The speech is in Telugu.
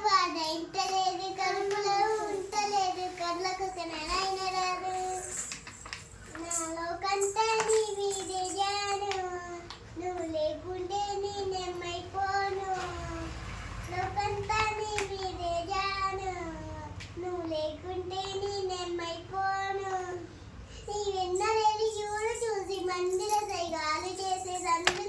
వాడ ఇంటలేదు కడుపులో ఉంటలేదు కళ్ళకు కనైన రాదు నాలో కంట నీ మీదే జాను నువ్వు లేకుంటే నేనెమ్మైపోను లోకంతా నీ మీదే జాను నువ్వు లేకుంటే నేనెమ్మైపోను నీ వెన్నలేని చూడు చూసి మందిర సైగాలు చేసే సందు